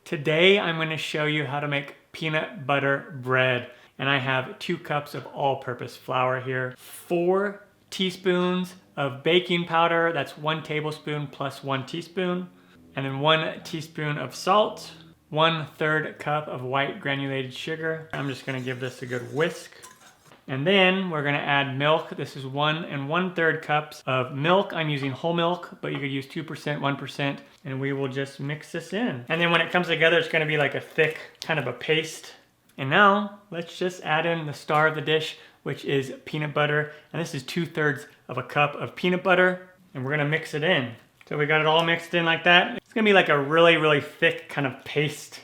Today I'm going to show you how to make peanut butter bread. And I have 2 cups of all-purpose flour here, 4 teaspoons of baking powder, that's 1 tablespoon plus 1 teaspoon, and then 1 teaspoon of salt, 1/3 cup of white granulated sugar. I'm just going to give this a good whisk. And then we're gonna add milk. This is 1 1/3 cups of milk. I'm using whole milk, but you could use 2%, 1%, and we will just mix this in. And then when it comes together, it's gonna be like a thick, kind of a paste. And now, let's just add in the star of the dish, which is peanut butter. And this is 2/3 of a cup of peanut butter, and we're gonna mix it in. So we got it all mixed in like that. It's gonna be like a really, really thick kind of paste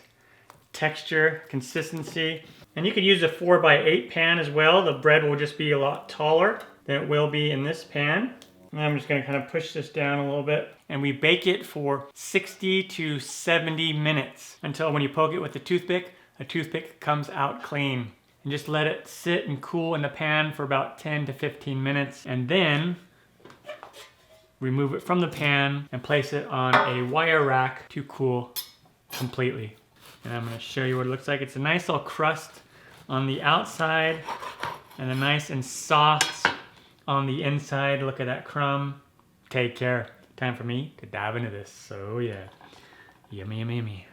texture, consistency. And you could use a 4x8 pan as well. The bread will just be a lot taller than it will be in this pan. And I'm just gonna kind of push this down a little bit. And we bake it for 60 to 70 minutes until when you poke it with a toothpick comes out clean. And just let it sit and cool in the pan for about 10 to 15 minutes. And then remove it from the pan and place it on a wire rack to cool completely. And I'm gonna show you what it looks like. It's a nice little crust on the outside and a nice and soft on the inside. Look at that crumb. Take care. Time for me to dive into this. So yeah, yummy, yummy, yummy.